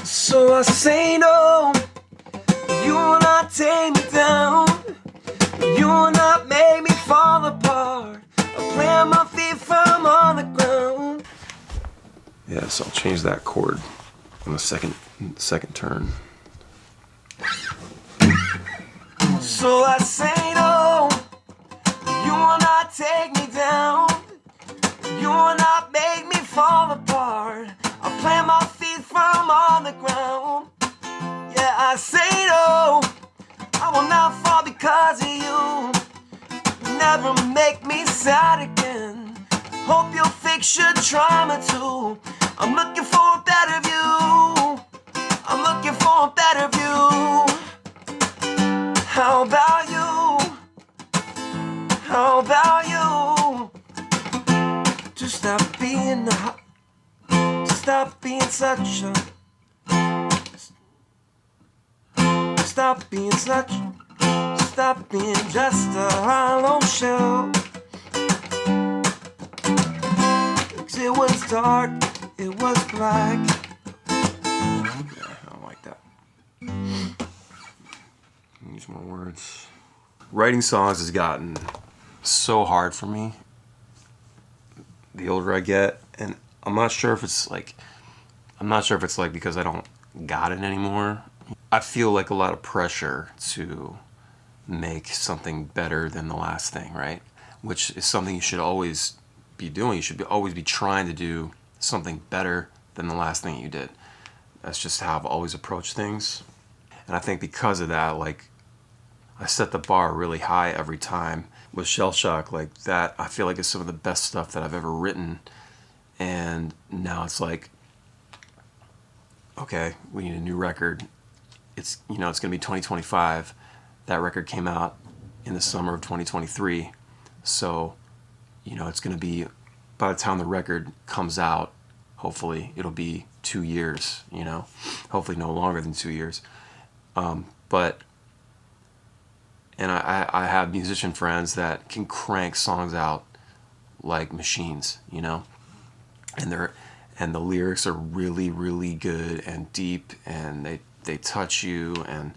So I say no, you will not take me down, you will not make me fall apart. I plant my feet firm on the ground. Yeah, so I'll change that chord on the second turn. So I say no, you will not take me down, you will not make me fall apart. I plant my feet firm on the ground. Yeah, I say no, I will not fall because of you. Never make me sad again. Hope you'll fix your trauma too. I'm looking for a better view. I'm looking for a better view. How about you? How about you? To stop being to stop being such a, stop being such, stop being just a hollow shell. 'Cause it was dark, it was black. Yeah, I don't like that. Use more words. Writing songs has gotten so hard for me the older I get, and I'm not sure if it's like because I don't got it anymore. I feel like a lot of pressure to make something better than the last thing, right? Which is something you should always be doing. You should always be trying to do something better than the last thing you did. That's just how I've always approached things. And I think because of that, like, I set the bar really high every time. With Shell Shock, like that, I feel like it's some of the best stuff that I've ever written. And now it's like, okay, we need a new record. It's, you know, it's gonna be 2025. That record came out in the summer of 2023. So, you know, it's gonna be, by the time the record comes out, hopefully it'll be 2 years, you know, hopefully no longer than 2 years. And I have musician friends that can crank songs out like machines, you know, and the lyrics are really, really good and deep, and they touch you, and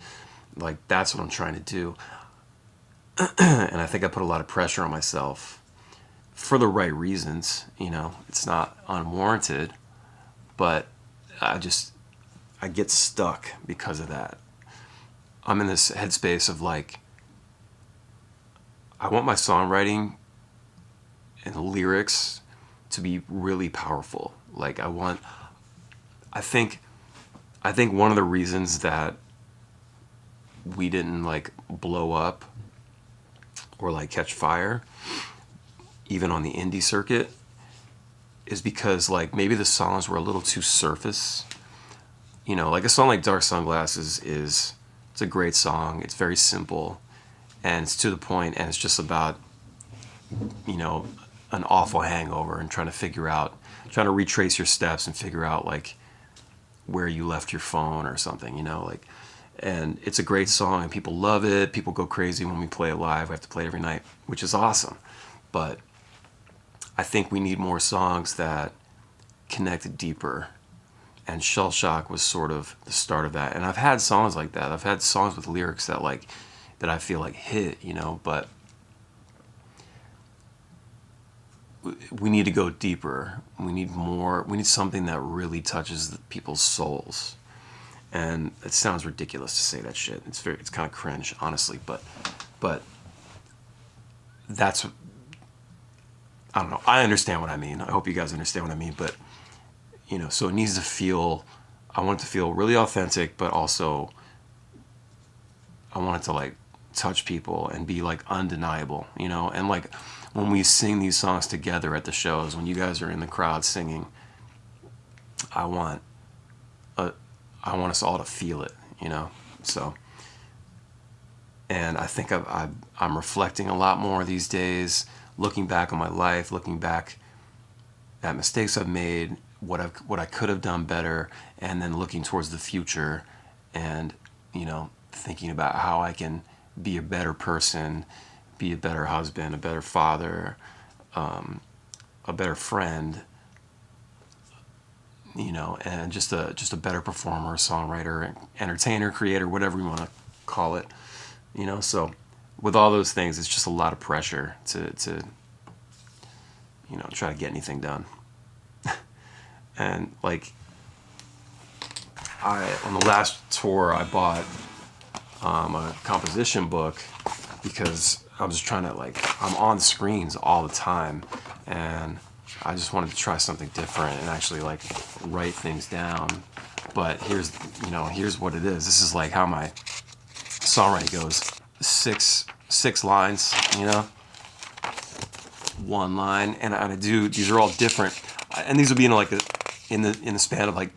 like that's what I'm trying to do. And I think I put a lot of pressure on myself for the right reasons, you know. It's not unwarranted, but I get stuck because of that. I'm in this headspace of like, I want my songwriting and the lyrics to be really powerful. Like I think one of the reasons that we didn't like blow up or like catch fire, even on the indie circuit, is because like maybe the songs were a little too surface. You know, like a song like Dark Sunglasses is it's a great song. It's very simple. And it's to the point, and it's just about, you know, an awful hangover and trying to retrace your steps and figure out like where you left your phone or something, you know, like, and it's a great song and people love it. People go crazy when we play it live. We have to play it every night, which is awesome. But I think we need more songs that connect deeper. And Shell Shock was sort of the start of that. And I've had songs like that. I've had songs with lyrics that I feel like hit, you know, but we need to go deeper. We need more. We need something that really touches people's souls. And it sounds ridiculous to say that shit. It's kind of cringe, honestly, but that's, I don't know. I understand what I mean. I hope you guys understand what I mean, but you know, so it needs to feel, I want it to feel really authentic, but also I want it to like touch people and be like undeniable, you know. And like when we sing these songs together at the shows, when you guys are in the crowd singing, I want us all to feel it, you know. So, and I think I'm reflecting a lot more these days, looking back on my life, looking back at mistakes I've made, what I could have done better, and then looking towards the future, and you know, thinking about how I can be a better person, be a better husband, a better father, a better friend, you know, and just a better performer, songwriter, entertainer, creator, whatever you want to call it, you know. So with all those things, it's just a lot of pressure to you know, try to get anything done. And like on the last tour, I bought a composition book because I was trying to, like, I'm on screens all the time, and I just wanted to try something different and actually like write things down. But here's, you know, here's what it is. This is like how my songwriting goes. Six lines, you know, one line, and I do, these are all different, and these will be in like in the span of like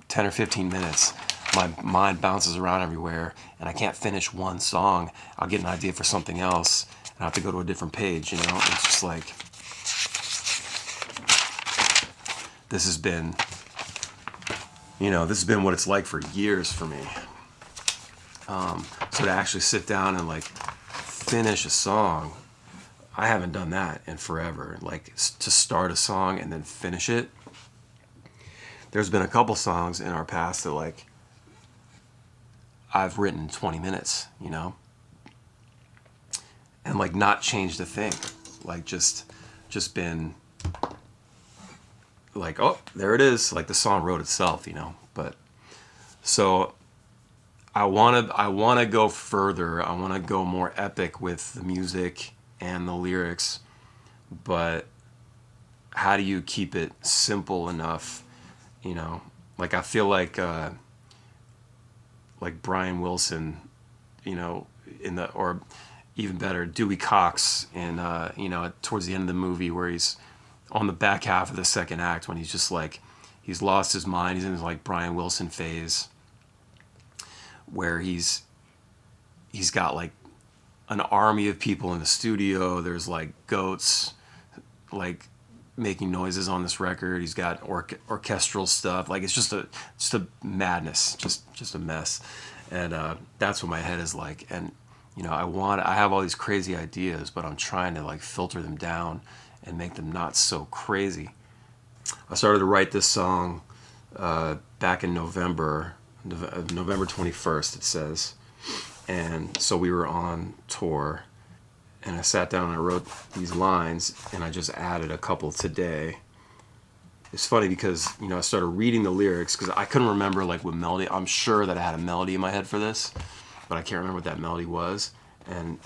10 or 15 minutes. My mind bounces around everywhere, and I can't finish one song. I'll get an idea for something else, and I have to go to a different page, you know. It's just like, this has been, you know, this has been what it's like for years for me. So to actually sit down and like finish a song, I haven't done that in forever. Like, to start a song and then finish it. There's been a couple songs in our past that like I've written 20 minutes, you know, and like not changed a thing. Like just been like, oh, there it is. Like the song wrote itself, you know. But so I want to go further. I want to go more epic with the music and the lyrics, but how do you keep it simple enough, you know? Like I feel like Brian Wilson, you know, or even better, Dewey Cox in you know, towards the end of the movie, where he's on the back half of the second act, when he's just like, he's lost his mind. He's in his like Brian Wilson phase, where he's got like an army of people in the studio. There's like goats like making noises on this record. He's got orchestral stuff. Like it's just a madness, just a mess. And that's what my head is like. And you know, I have all these crazy ideas, but I'm trying to like filter them down and make them not so crazy. I started to write this song back in November 21st, it says. And so we were on tour, and I sat down and I wrote these lines, and I just added a couple today. It's funny because, you know, I started reading the lyrics because I couldn't remember like what melody. I'm sure that I had a melody in my head for this, but I can't remember what that melody was. And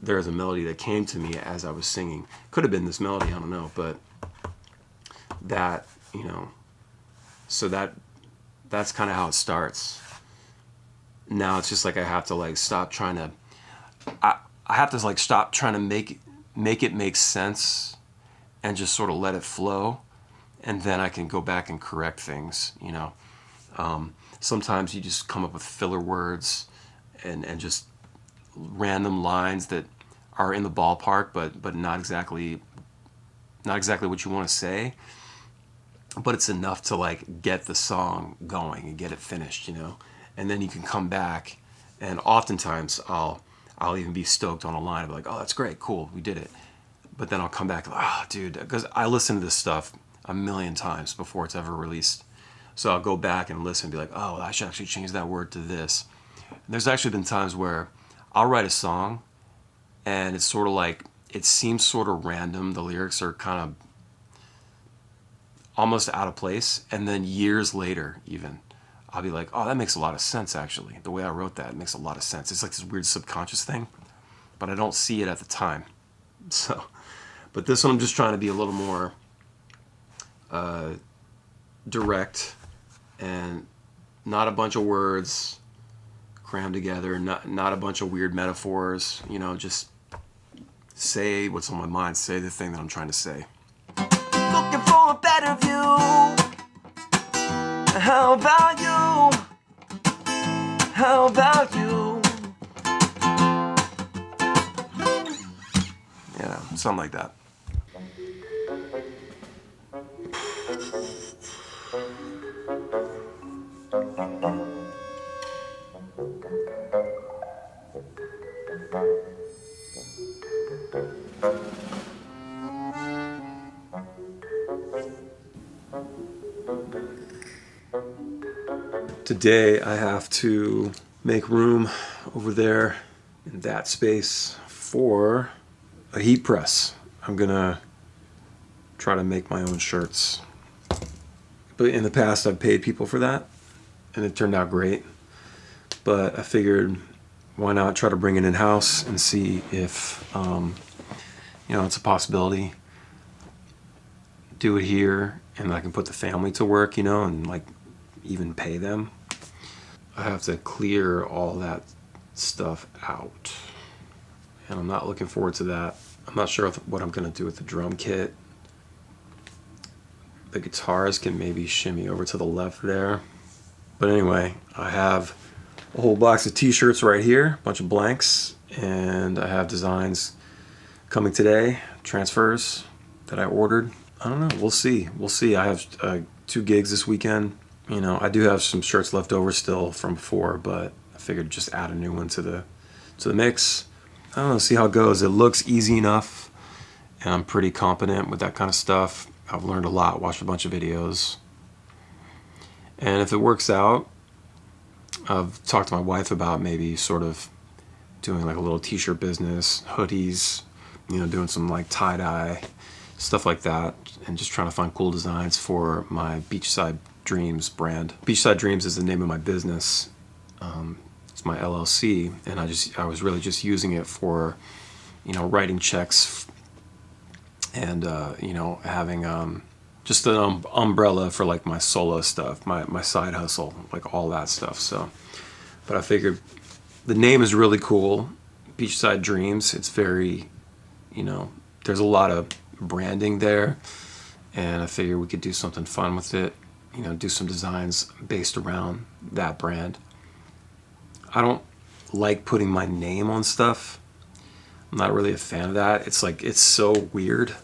there was a melody that came to me as I was singing. Could have been this melody, I don't know, but that, you know, so that's kind of how it starts. Now it's just like I have to like stop trying to, I have to like stop trying to make it make sense and just sort of let it flow, and then I can go back and correct things, you know. Sometimes you just come up with filler words and just random lines that are in the ballpark, but not exactly what you want to say, but it's enough to like get the song going and get it finished, you know. And then you can come back, and oftentimes I'll even be stoked on a line. I'll be like, oh, that's great, cool, we did it. But then I'll come back, oh, dude, because I listen to this stuff a million times before it's ever released. So I'll go back and listen and be like, oh, I should actually change that word to this. And there's actually been times where I'll write a song, and it's sort of like, it seems sort of random. The lyrics are kind of almost out of place. And then years later, even, I'll be like, oh, that makes a lot of sense, actually. The way I wrote that makes a lot of sense. It's like this weird subconscious thing, but I don't see it at the time. So, but this one I'm just trying to be a little more direct, and not a bunch of words crammed together, not a bunch of weird metaphors, you know, just say what's on my mind, say the thing that I'm trying to say. Looking for a better view. How about you? How about you? Yeah, something like that. today I have to make room over there in that space for a heat press. I'm gonna try to make my own shirts. But in the past I've paid people for that and it turned out great. But I figured why not try to bring it in-house and see if it's a possibility. Do it here and I can put the family to work, and like even pay them. I have to clear all that stuff out. And I'm not looking forward to that. I'm not sure what I'm gonna do with the drum kit. The guitars can maybe shimmy over to the left there. But anyway, I have a whole box of t-shirts right here, a bunch of blanks, and I have designs coming today, transfers that I ordered. I don't know, we'll see. I have 2 gigs this weekend. I do have some shirts left over still from before, but I figured just add a new one to the mix. I don't know, see how it goes. It looks easy enough, and I'm pretty competent with that kind of stuff. I've learned a lot, watched a bunch of videos. And if it works out, I've talked to my wife about maybe sort of doing like a little t-shirt business, hoodies, doing some like tie-dye, stuff like that, and just trying to find cool designs for my Beachside Dreams brand. Beachside Dreams is the name of my business. It's my LLC, and I was really just using it for, writing checks and having just an umbrella for like my solo stuff, my side hustle, like all that stuff. So, but I figured the name is really cool, Beachside Dreams. It's very, there's a lot of branding there, and I figured we could do something fun with it, do some designs based around that brand. I don't like putting my name on stuff. I'm not really a fan of that. It's like, it's so weird,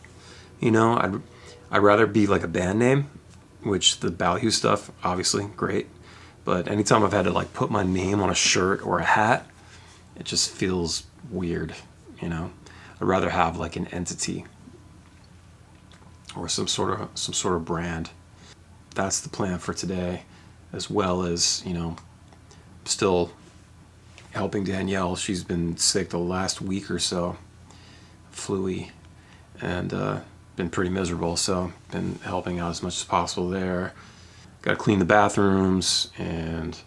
I'd rather be like a band name, which the Ballyhoo stuff, obviously great. But anytime I've had to like put my name on a shirt or a hat, it just feels weird, I'd rather have like an entity or some sort of brand. That's the plan for today, as well as, still helping Danielle. She's been sick the last week or so, flu-y, and been pretty miserable, so been helping out as much as possible there. Got to clean the bathrooms and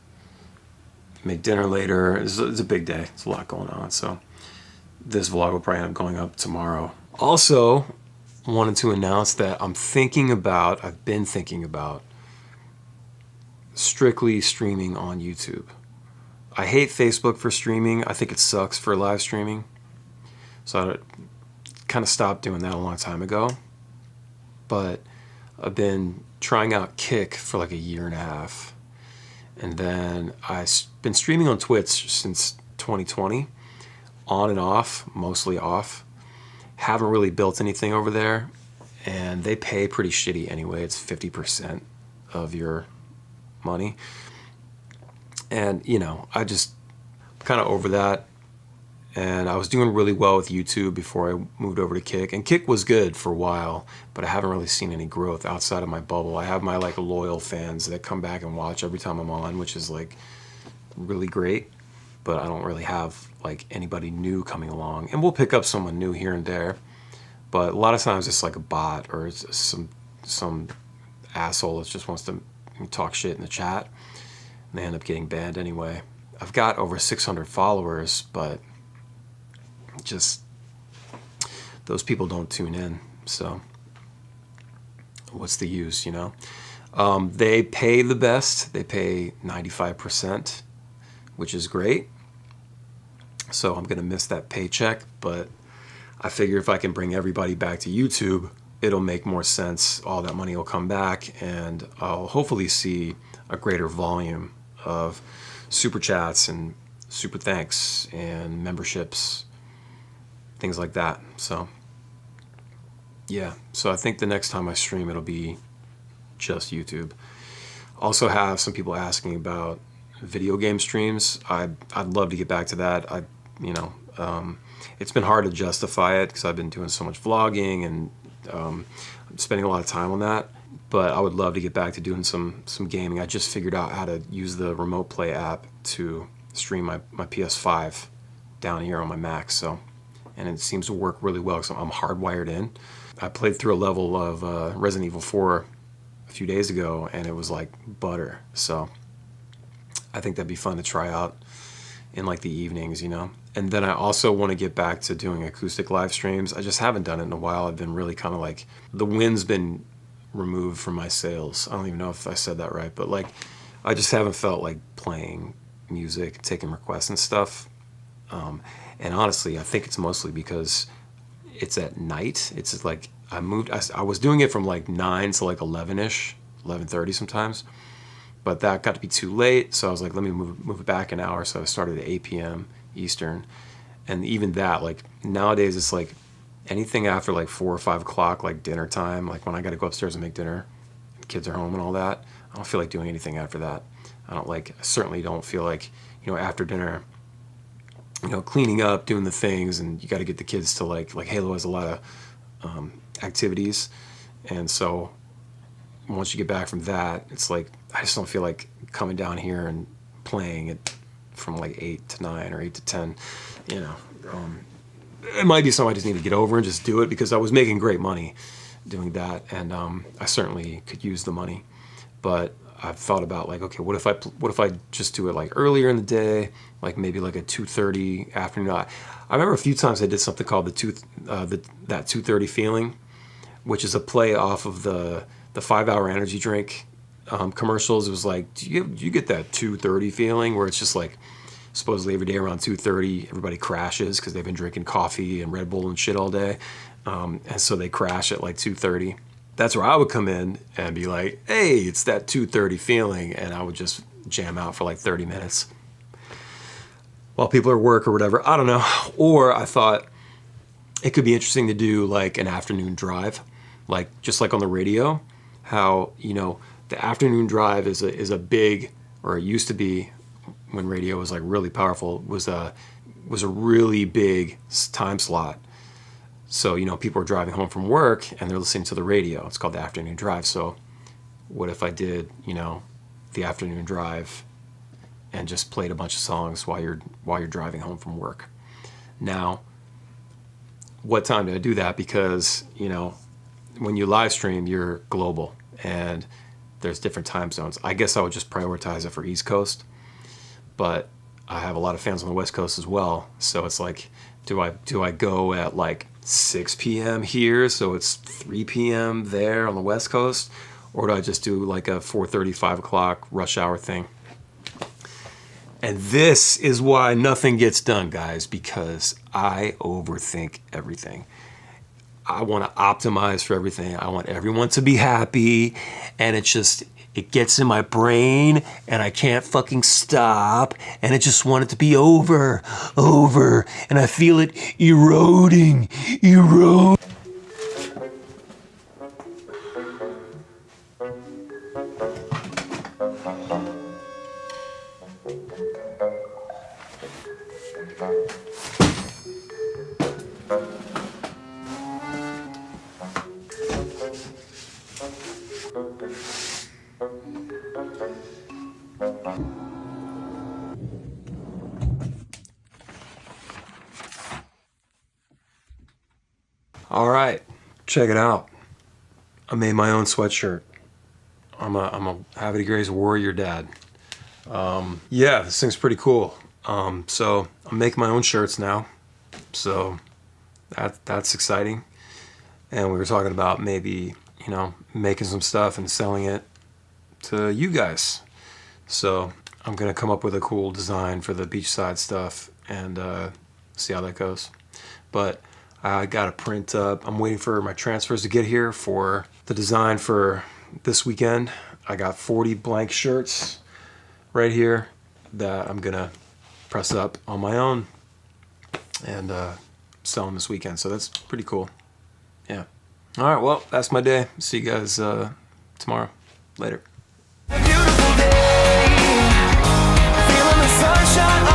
make dinner later. It's a big day. It's a lot going on, so this vlog will probably end up going up tomorrow. Also, wanted to announce that I've been thinking about strictly streaming on YouTube. I hate Facebook for streaming. I think it sucks for live streaming. So I kind of stopped doing that a long time ago. But I've been trying out Kick for like a year and a half. And then I've been streaming on Twitch since 2020. On and off, mostly off. Haven't really built anything over there. And they pay pretty shitty anyway. It's 50% of your money. And, I just kind of over that. And I was doing really well with YouTube before I moved over to Kick. And Kick was good for a while, but I haven't really seen any growth outside of my bubble. I have my like loyal fans that come back and watch every time I'm on, which is like really great. But I don't really have like anybody new coming along. And we'll pick up someone new here and there. But a lot of times it's like a bot or it's some asshole that just wants to talk shit in the chat. And they end up getting banned anyway. I've got over 600 followers, but just those people don't tune in. So what's the use, They pay the best. They pay 95%, which is great. So I'm going to miss that paycheck, but I figure if I can bring everybody back to YouTube, it'll make more sense. All that money will come back, and I'll hopefully see a greater volume of super chats and super thanks and memberships, things like that. So yeah, so I think the next time I stream, it'll be just YouTube. Also have some people asking about video game streams. I'd love to get back to that. It's been hard to justify it because I've been doing so much vlogging and I'm spending a lot of time on that. but I would love to get back to doing some gaming. I just figured out how to use the Remote Play app to stream my PS5 down here on my Mac, so, and it seems to work really well because I'm hardwired in. I played through a level of Resident Evil 4 a few days ago, and it was like butter, so I think that'd be fun to try out in like the evenings, you know. And then I also want to get back to doing acoustic live streams. I just haven't done it in a while. I've been really kind of like, the wind's been removed from my sails. I don't even know if I said that right, but like, I just haven't felt like playing music, taking requests and stuff. And honestly, I think it's mostly because it's at night. It's like, I was doing it from like 9 to like 11-ish, 11:30 sometimes. But that got to be too late, so I was like, let me move it back an hour. So I started at 8 p.m. Eastern. And even that, like, nowadays it's like anything after like 4 or 5 o'clock, like dinner time, like when I got to go upstairs and make dinner, kids are home and all that, I don't feel like doing anything after that. I certainly don't feel like, you know, after dinner, you know, cleaning up, doing the things, and you got to get the kids to like Halo has a lot of activities. And so once you get back from that, it's like, I just don't feel like coming down here and playing it from like 8 to 9 or 8 to 10, you know. It might be something I just need to get over and just do it, because I was making great money doing that, and I certainly could use the money. But I've thought about like, okay, what if I just do it like earlier in the day, like maybe like a 2:30 afternoon. I remember a few times I did something called that 2:30 feeling, which is a play off of the 5-hour energy drink commercials. It was like, do you get that 2:30 feeling, where it's just like supposedly every day around 2:30 everybody crashes because they've been drinking coffee and Red Bull and shit all day, and so they crash at like 2:30. That's where I would come in and be like, hey, it's that 2:30 feeling, and I would just jam out for like 30 minutes while people are at work or whatever. I don't know. Or I thought it could be interesting to do like an afternoon drive, like just like on the radio, how, you know, the afternoon drive is a big, or it used to be when radio was like really powerful, was a really big time slot. So, you know, people are driving home from work and they're listening to the radio. It's called the afternoon drive. So what if I did, you know, the afternoon drive and just played a bunch of songs while you're driving home from work? Now, what time did I do that? Because, you know, when you live stream, you're global and there's different time zones. I guess I would just prioritize it for East Coast, but I have a lot of fans on the West Coast as well. So it's like, do I go at like 6 p.m. here, so it's 3 p.m. there on the West Coast, or do I just do like a 4:30, 5 o'clock rush hour thing? And this is why nothing gets done, guys, because I overthink everything. I want to optimize for everything. I want everyone to be happy, and it gets in my brain, and I can't fucking stop, and I just want it to be over, and I feel it eroding. All right, check it out. I made my own sweatshirt. I'm a Havity Gray's warrior dad. Yeah, this thing's pretty cool. So I'm making my own shirts now. So that's exciting. And we were talking about maybe, you know, making some stuff and selling it to you guys. So I'm gonna come up with a cool design for the beachside stuff and see how that goes. But I got to print up. I'm waiting for my transfers to get here for the design for this weekend. I got 40 blank shirts right here that I'm gonna press up on my own and sell them this weekend. So that's pretty cool. Yeah. All right. Well, that's my day. See you guys tomorrow. Later. Beautiful day, feeling the sunshine.